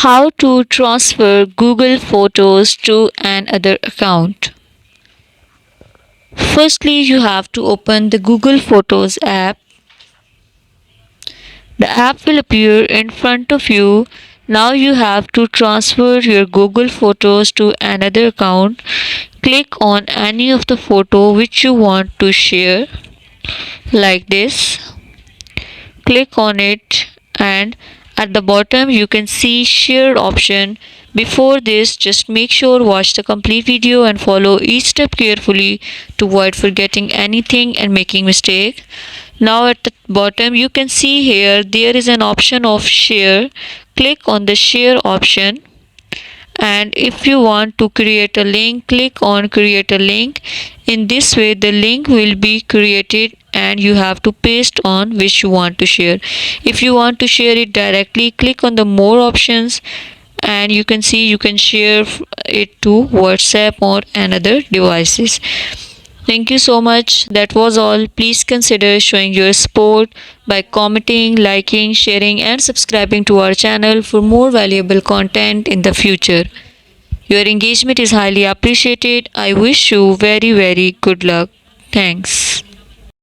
How to transfer Google Photos to another account. Firstly, you have to open the Google Photos app. The app will appear in front of you. Now you have to transfer your Google Photos to another account. Click on any of the photo which you want to share like this. Click on it and at the bottom you can see share option. Before this, just make sure watch the complete video and follow each step carefully to avoid forgetting anything and making mistake. Now at the bottom you can see here there is an option of share. Click on the share option, and if you want to create a link, click on create a link. In this way the link will be created and you have to paste on which you want to share. If you want to share it directly, click on the more options and you can see you can share it to WhatsApp or another devices. Thank you so much. That was all. Please consider showing your support by commenting, liking, sharing, and subscribing to our channel for more valuable content in the future. Your engagement is highly appreciated. I wish you very, very good luck. Thanks.